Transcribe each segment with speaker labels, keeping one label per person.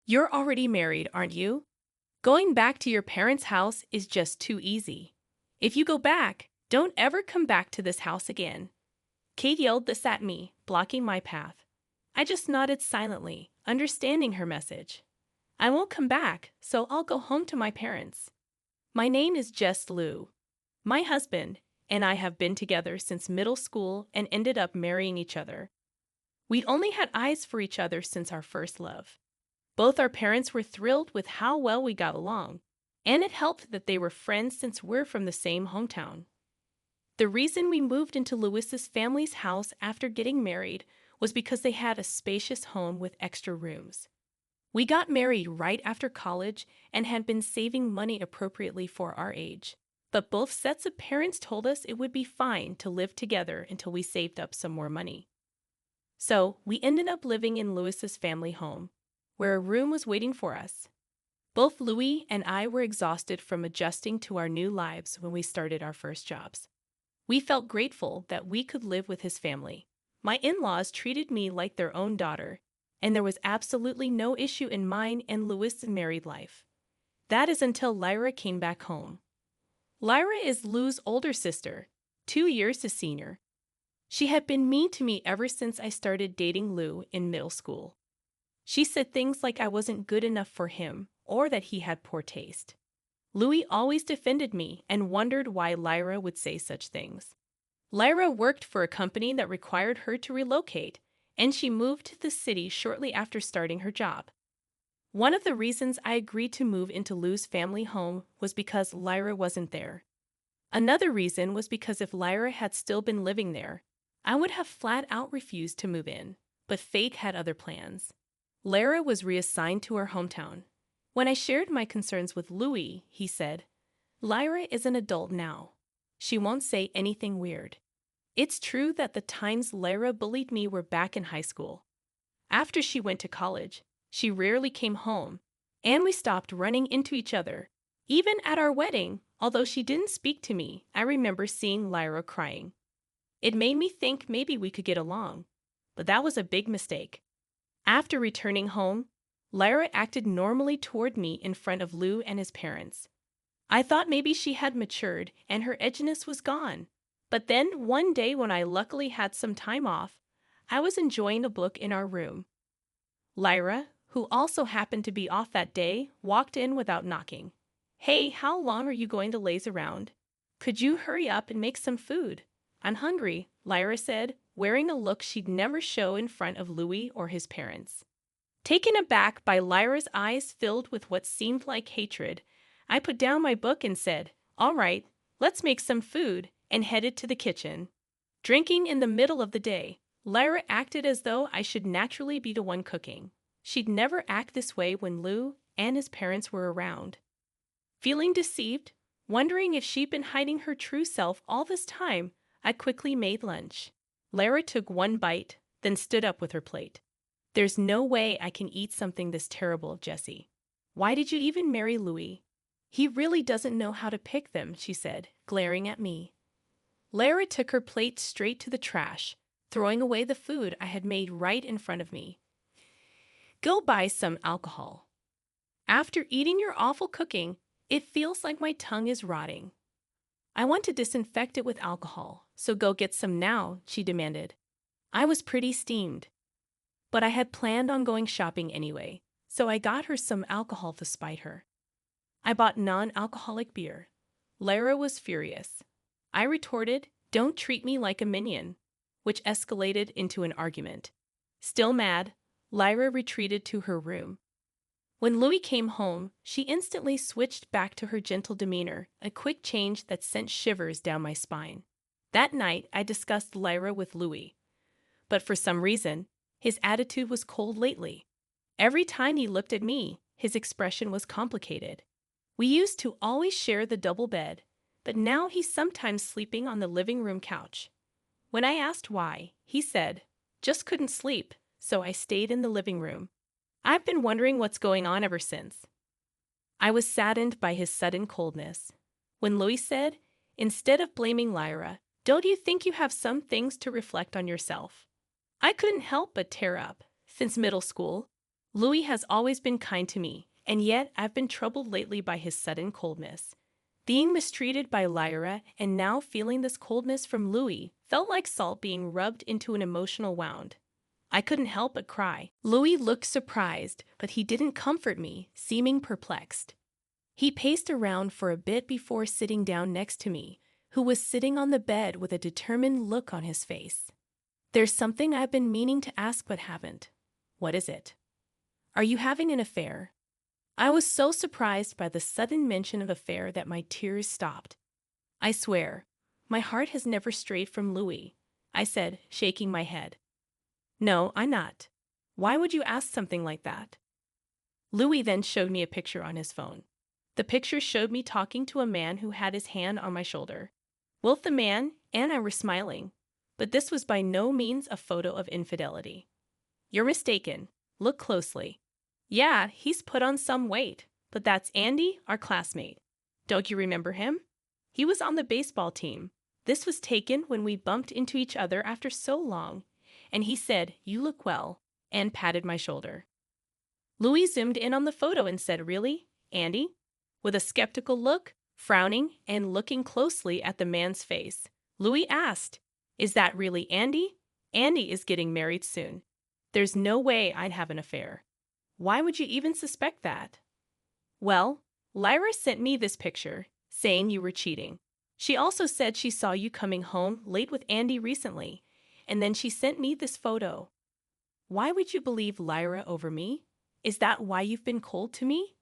Speaker 1: You're already married, aren't you? Going back to your parents' house is just too easy. If you go back, don't ever come back to this house again. Kate yelled this at me, blocking my path. I just nodded silently, understanding her message. I won't come back, so I'll go home to my parents. My name is Jess Lou. My husband and I have been together since middle school and ended up marrying each other. We'd only had eyes for each other since our first love. Both our parents were thrilled with how well we got along, and it helped that they were friends since we're from the same hometown. The reason we moved into Lewis's family's house after getting married was because they had a spacious home with extra rooms. We got married right after college and had been saving money appropriately for our age, but both sets of parents told us it would be fine to live together until we saved up some more money. So we ended up living in Lewis's family home, where a room was waiting for us. Both Louis and I were exhausted from adjusting to our new lives when we started our first jobs. We felt grateful that we could live with his family. My in-laws treated me like their own daughter, and there was absolutely no issue in mine and Louis' married life. That is until Lyra came back home. Lyra is Lou's older sister, 2 years his senior. She had been mean to me ever since I started dating Lou in middle school. She said things like I wasn't good enough for him or that he had poor taste. Louis always defended me and wondered why Lyra would say such things. Lyra worked for a company that required her to relocate, and she moved to the city shortly after starting her job. One of the reasons I agreed to move into Lou's family home was because Lyra wasn't there. Another reason was because if Lyra had still been living there, I would have flat out refused to move in, but fate had other plans. Lyra was reassigned to her hometown. When I shared my concerns with Louis, he said, "Lyra is an adult now. She won't say anything weird." It's true that the times Lyra bullied me were back in high school. After she went to college, she rarely came home, and we stopped running into each other. Even at our wedding, although she didn't speak to me, I remember seeing Lyra crying. It made me think maybe we could get along, but that was a big mistake. After returning home, Lyra acted normally toward me in front of Lou and his parents. I thought maybe she had matured and her edginess was gone. But then one day when I luckily had some time off, I was enjoying a book in our room. Lyra, who also happened to be off that day, walked in without knocking. "Hey, how long are you going to laze around? Could you hurry up and make some food? I'm hungry," Lyra said, wearing a look she'd never show in front of Louis or his parents. Taken aback by Lyra's eyes filled with what seemed like hatred, I put down my book and said, "All right, let's make some food," and headed to the kitchen. Drinking in the middle of the day, Lyra acted as though I should naturally be the one cooking. She'd never act this way when Lou and his parents were around. Feeling deceived, wondering if she'd been hiding her true self all this time, I quickly made lunch. Lyra took one bite, then stood up with her plate. "There's no way I can eat something this terrible, Jessie. Why did you even marry Louis? He really doesn't know how to pick them," she said, glaring at me. Lyra took her plate straight to the trash, throwing away the food I had made right in front of me. "Go buy some alcohol. After eating your awful cooking, it feels like my tongue is rotting." "I want to disinfect it with alcohol, so go get some now," she demanded. I was pretty steamed. But I had planned on going shopping anyway, so I got her some alcohol to spite her. I bought non-alcoholic beer. Lyra was furious. I retorted, "Don't treat me like a minion," which escalated into an argument. Still mad, Lyra retreated to her room. When Louis came home, she instantly switched back to her gentle demeanor, a quick change that sent shivers down my spine. That night, I discussed Lyra with Louis. But for some reason, his attitude was cold lately. Every time he looked at me, his expression was complicated. We used to always share the double bed, but now he's sometimes sleeping on the living room couch. When I asked why, he said, "Just couldn't sleep, so I stayed in the living room." I've been wondering what's going on ever since. I was saddened by his sudden coldness. When Louis said, "Instead of blaming Lyra, don't you think you have some things to reflect on yourself?" I couldn't help but tear up. Since middle school, Louis has always been kind to me, and yet I've been troubled lately by his sudden coldness. Being mistreated by Lyra and now feeling this coldness from Louis felt like salt being rubbed into an emotional wound. I couldn't help but cry. Louis looked surprised, but he didn't comfort me, seeming perplexed. He paced around for a bit before sitting down next to me, who was sitting on the bed with a determined look on his face. There's something I've been meaning to ask but haven't. What is it? Are you having an affair? I was so surprised by the sudden mention of affair that my tears stopped. I swear, my heart has never strayed from Louis, I said, shaking my head. No, I'm not. Why would you ask something like that? Louis then showed me a picture on his phone. The picture showed me talking to a man who had his hand on my shoulder. Both the man and I were smiling, but this was by no means a photo of infidelity. You're mistaken. Look closely. Yeah, he's put on some weight, but that's Andy, our classmate. Don't you remember him? He was on the baseball team. This was taken when we bumped into each other after so long, and he said, "You look well," and patted my shoulder. Louis zoomed in on the photo and said, "Really, Andy?" With a skeptical look, frowning, and looking closely at the man's face, Louis asked, "Is that really Andy? Andy is getting married soon. There's no way I'd have an affair." Why would you even suspect that? Well, Lyra sent me this picture, saying you were cheating. She also said she saw you coming home late with Andy recently, and then she sent me this photo. Why would you believe Lyra over me? Is that why you've been cold to me?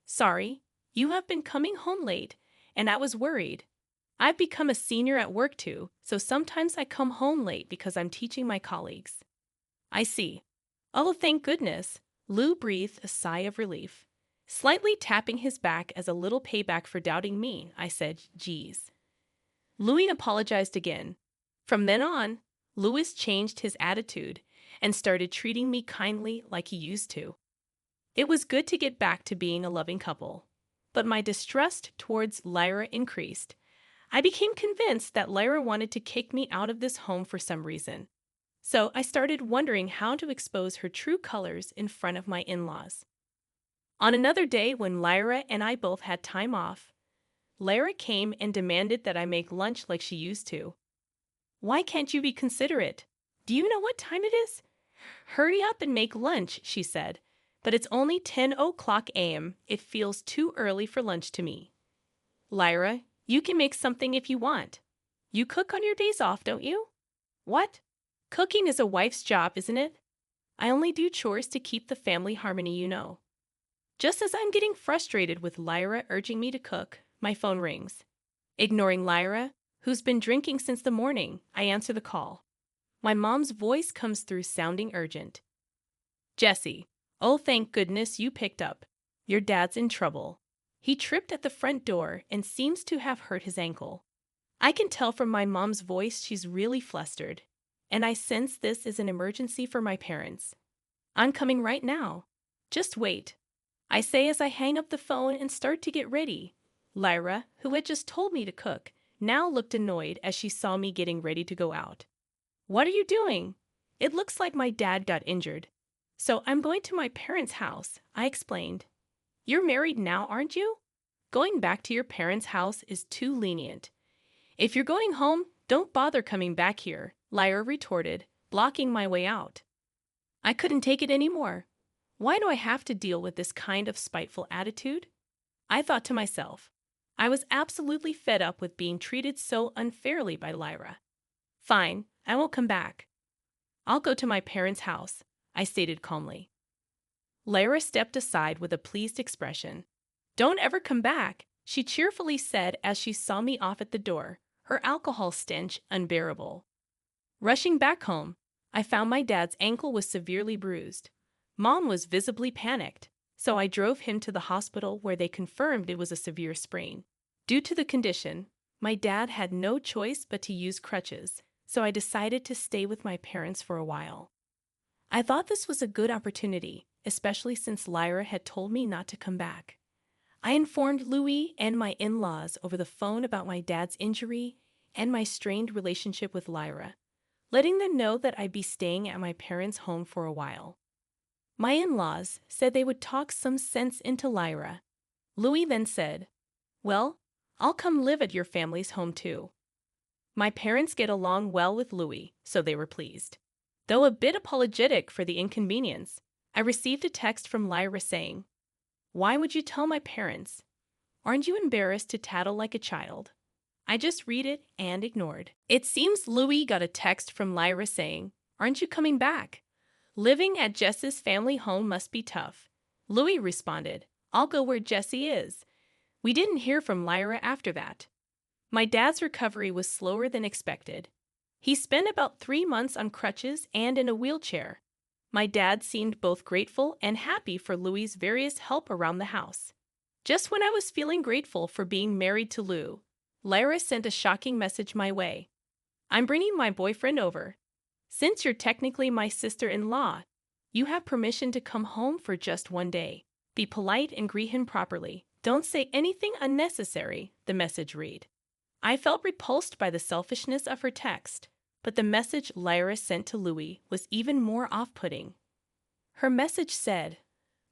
Speaker 1: Sorry, you have been coming home late, and I was worried. I've become a senior at work too, so sometimes I come home late because I'm teaching my colleagues. I see. Oh, thank goodness. Lou breathed a sigh of relief. Slightly tapping his back as a little payback for doubting me, I said, "Geez." Louis apologized again. From then on, Louis changed his attitude and started treating me kindly like he used to. It was good to get back to being a loving couple. But my distrust towards Lyra increased. I became convinced that Lyra wanted to kick me out of this home for some reason. So I started wondering how to expose her true colors in front of my in-laws. On another day when Lyra and I both had time off, Lyra came and demanded that I make lunch like she used to. Why can't you be considerate? Do you know what time it is? Hurry up and make lunch, she said. But it's only 10:00 a.m. It feels too early for lunch to me. Lyra, you can make something if you want. You cook on your days off, don't you? What? Cooking is a wife's job, isn't it? I only do chores to keep the family harmony, you know. Just as I'm getting frustrated with Lyra urging me to cook, my phone rings. Ignoring Lyra, who's been drinking since the morning, I answer the call. My mom's voice comes through sounding urgent. Jesse, oh thank goodness you picked up. Your dad's in trouble. He tripped at the front door and seems to have hurt his ankle. I can tell from my mom's voice she's really flustered, and I sense this is an emergency for my parents. I'm coming right now. Just wait, I say as I hang up the phone and start to get ready. Lyra, who had just told me to cook, now looked annoyed as she saw me getting ready to go out. What are you doing? It looks like my dad got injured. So I'm going to my parents' house, I explained. You're married now, aren't you? Going back to your parents' house is too lenient. If you're going home, don't bother coming back here, Lyra retorted, blocking my way out. I couldn't take it anymore. Why do I have to deal with this kind of spiteful attitude? I thought to myself. I was absolutely fed up with being treated so unfairly by Lyra. Fine, I won't come back. I'll go to my parents' house, I stated calmly. Lyra stepped aside with a pleased expression. Don't ever come back, she cheerfully said as she saw me off at the door, her alcohol stench unbearable. Rushing back home, I found my dad's ankle was severely bruised. Mom was visibly panicked, so I drove him to the hospital where they confirmed it was a severe sprain. Due to the condition, my dad had no choice but to use crutches, so I decided to stay with my parents for a while. I thought this was a good opportunity, especially since Lyra had told me not to come back. I informed Louis and my in-laws over the phone about my dad's injury and my strained relationship with Lyra, letting them know that I'd be staying at my parents' home for a while. My in-laws said they would talk some sense into Lyra. Louis then said, "Well, I'll come live at your family's home too." My parents get along well with Louis, so they were pleased. Though a bit apologetic for the inconvenience, I received a text from Lyra saying, "Why would you tell my parents? Aren't you embarrassed to tattle like a child?" I just read it and ignored. It seems Louis got a text from Lyra saying, "Aren't you coming back? Living at Jess's family home must be tough." Louis responded, "I'll go where Jessie is." We didn't hear from Lyra after that. My dad's recovery was slower than expected. He spent about 3 months on crutches and in a wheelchair. My dad seemed both grateful and happy for Louis's various help around the house. Just when I was feeling grateful for being married to Lou, Lyra sent a shocking message my way. "I'm bringing my boyfriend over. Since you're technically my sister-in-law, you have permission to come home for just one day. Be polite and greet him properly. Don't say anything unnecessary," the message read. I felt repulsed by the selfishness of her text, but the message Lyra sent to Louis was even more off-putting. Her message said,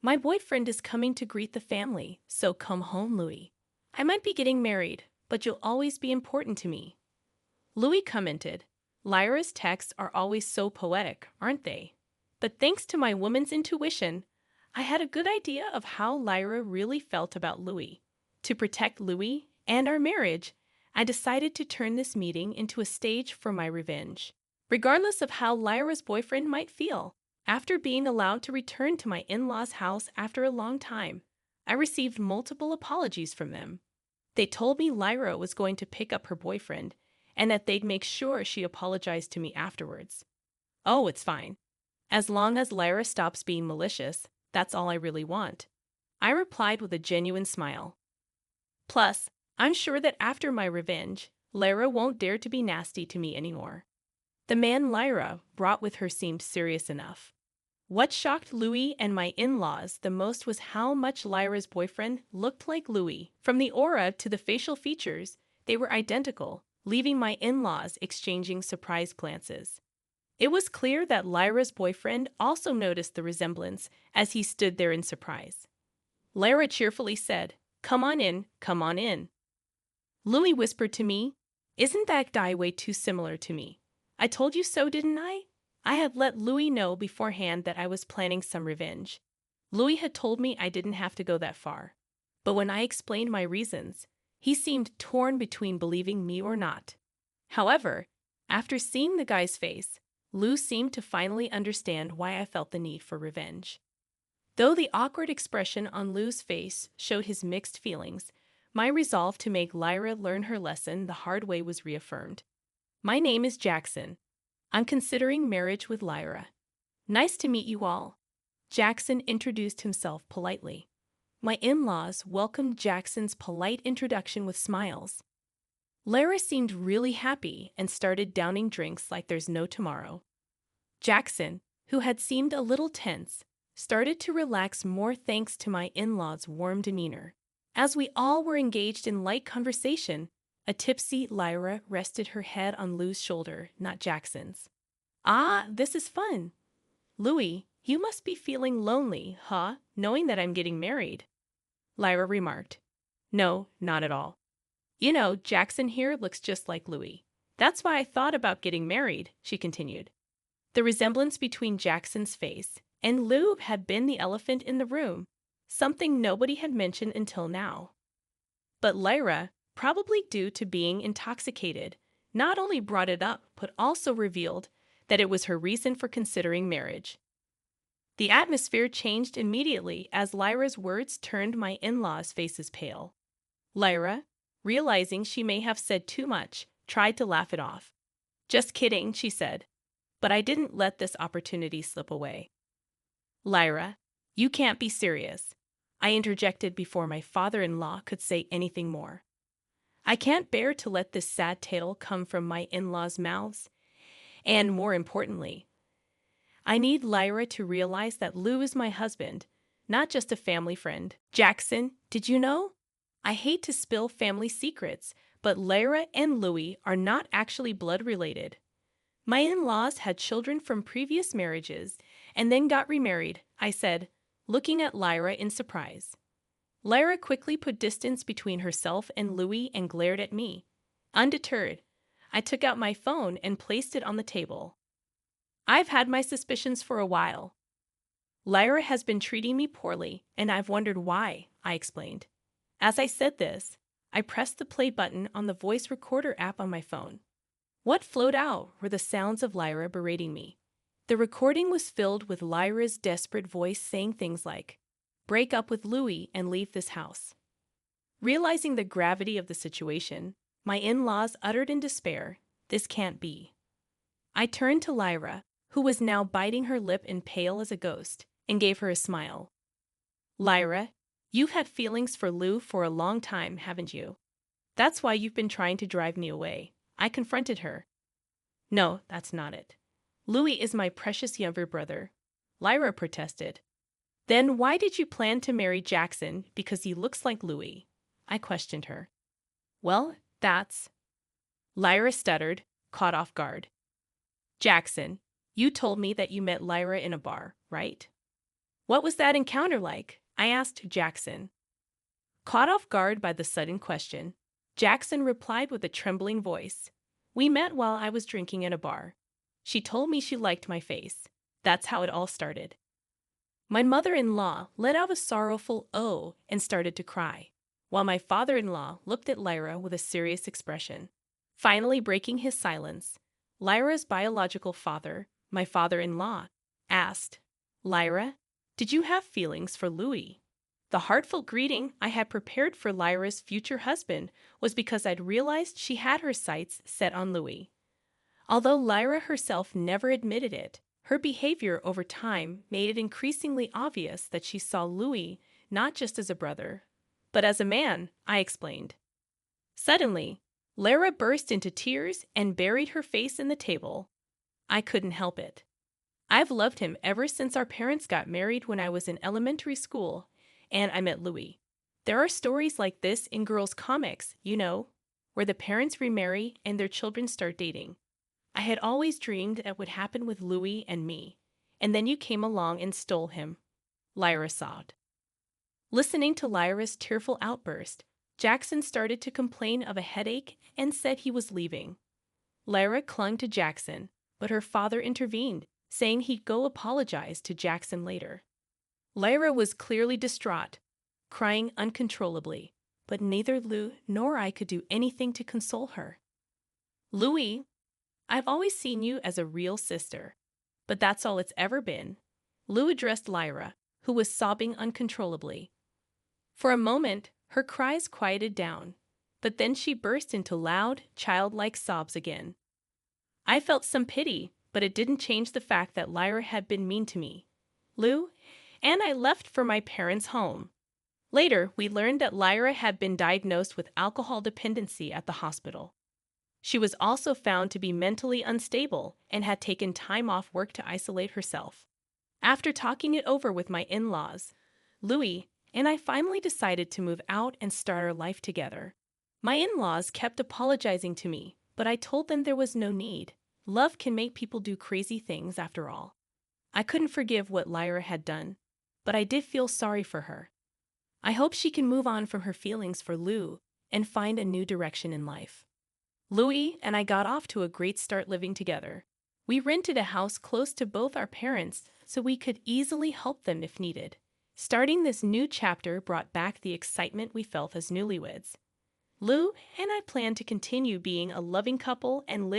Speaker 1: "My boyfriend is coming to greet the family, so come home, Louis. I might be getting married, but you'll always be important to me." Louis commented, "Lyra's texts are always so poetic, aren't they? But thanks to my woman's intuition, I had a good idea of how Lyra really felt about Louis. To protect Louis and our marriage, I decided to turn this meeting into a stage for my revenge. Regardless of how Lyra's boyfriend might feel, after being allowed to return to my in-laws' house after a long time, I received multiple apologies from them. They told me Lyra was going to pick up her boyfriend and that they'd make sure she apologized to me afterwards. "Oh, it's fine. As long as Lyra stops being malicious, that's all I really want," I replied with a genuine smile. Plus, I'm sure that after my revenge, Lyra won't dare to be nasty to me anymore. The man Lyra brought with her seemed serious enough. What shocked Louis and my in-laws the most was how much Lyra's boyfriend looked like Louis. From the aura to the facial features, they were identical, leaving my in-laws exchanging surprised glances. It was clear that Lyra's boyfriend also noticed the resemblance as he stood there in surprise. Lyra cheerfully said, "Come on in, come on in." Louis whispered to me, "Isn't that guy way too similar to me? I told you so, didn't I?" I had let Louis know beforehand that I was planning some revenge. Louis had told me I didn't have to go that far. But when I explained my reasons, he seemed torn between believing me or not. However, after seeing the guy's face, Lou seemed to finally understand why I felt the need for revenge. Though the awkward expression on Lou's face showed his mixed feelings, my resolve to make Lyra learn her lesson the hard way was reaffirmed. "My name is Jackson. I'm considering marriage with Lyra. Nice to meet you all." Jackson introduced himself politely. My in-laws welcomed Jackson's polite introduction with smiles. Lyra seemed really happy and started downing drinks like there's no tomorrow. Jackson, who had seemed a little tense, started to relax more thanks to my in-laws' warm demeanor. As we all were engaged in light conversation, a tipsy Lyra rested her head on Lou's shoulder, not Jackson's. "Ah, this is fun. Louis, you must be feeling lonely, huh, knowing that I'm getting married?" Lyra remarked. "No, not at all. You know, Jackson here looks just like Louis. That's why I thought about getting married," she continued. The resemblance between Jackson's face and Lou had been the elephant in the room, something nobody had mentioned until now. But Lyra, probably due to being intoxicated, not only brought it up but also revealed that it was her reason for considering marriage. The atmosphere changed immediately as Lyra's words turned my in-laws' faces pale. Lyra, realizing she may have said too much, tried to laugh it off. "Just kidding," she said, but I didn't let this opportunity slip away. "Lyra, you can't be serious," I interjected before my father-in-law could say anything more. "I can't bear to let this sad tale come from my in-laws' mouths. And more importantly, I need Lyra to realize that Lou is my husband, not just a family friend. Jackson, did you know? I hate to spill family secrets, but Lyra and Louis are not actually blood related. My in-laws had children from previous marriages, and then got remarried, I said, looking at Lyra in surprise. Lyra quickly put distance between herself and Louis and glared at me. Undeterred, I took out my phone and placed it on the table. I've had my suspicions for a while. Lyra has been treating me poorly, and I've wondered why, I explained. As I said this, I pressed the play button on the voice recorder app on my phone. What flowed out were the sounds of Lyra berating me. The recording was filled with Lyra's desperate voice saying things like, "Break up with Louis and leave this house." Realizing the gravity of the situation, my in-laws uttered in despair, "This can't be." I turned to Lyra, who was now biting her lip and pale as a ghost, and gave her a smile. "Lyra, you've had feelings for Lou for a long time, haven't you? That's why you've been trying to drive me away," I confronted her. "No, that's not it. Louis is my precious younger brother," Lyra protested. "Then why did you plan to marry Jackson because he looks like Louis?" I questioned her. "Well, that's—" Lyra stuttered, caught off guard. "Jackson, you told me that you met Lyra in a bar, right? What was that encounter like?" I asked Jackson. Caught off guard by the sudden question, Jackson replied with a trembling voice, "We met while I was drinking in a bar. She told me she liked my face. That's how it all started." My mother-in-law let out a sorrowful "oh" and started to cry, while my father-in-law looked at Lyra with a serious expression. Finally breaking his silence, Lyra's biological father, my father-in-law, asked, "Lyra, did you have feelings for Louis?" The heartfelt greeting I had prepared for Lyra's future husband was because I'd realized she had her sights set on Louis. Although Lyra herself never admitted it, her behavior over time made it increasingly obvious that she saw Louis not just as a brother, but as a man, I explained. Suddenly, Lyra burst into tears and buried her face in the table. I couldn't help it. I've loved him ever since our parents got married when I was in elementary school, and I met Louis. There are stories like this in girls' comics, you know, where the parents remarry and their children start dating. I had always dreamed that would happen with Louis and me, and then you came along and stole him. Lyra sobbed. Listening to Lyra's tearful outburst, Jackson started to complain of a headache and said he was leaving. Lyra clung to Jackson, but her father intervened, saying he'd go apologize to Jackson later. Lyra was clearly distraught, crying uncontrollably, but neither Lou nor I could do anything to console her. "Louis, I've always seen you as a real sister, but that's all it's ever been," Lou addressed Lyra, who was sobbing uncontrollably. For a moment, her cries quieted down, but then she burst into loud, childlike sobs again. I felt some pity, but it didn't change the fact that Lyra had been mean to me, Lou, and I left for my parents' home. Later, we learned that Lyra had been diagnosed with alcohol dependency at the hospital. She was also found to be mentally unstable and had taken time off work to isolate herself. After talking it over with my in-laws, Louis and I finally decided to move out and start our life together. My in-laws kept apologizing to me, but I told them there was no need. Love can make people do crazy things after all. I couldn't forgive what Lyra had done, but I did feel sorry for her. I hope she can move on from her feelings for Lou and find a new direction in life. Louis and I got off to a great start living together. We rented a house close to both our parents so we could easily help them if needed. Starting this new chapter brought back the excitement we felt as newlyweds. Lou and I plan to continue being a loving couple and live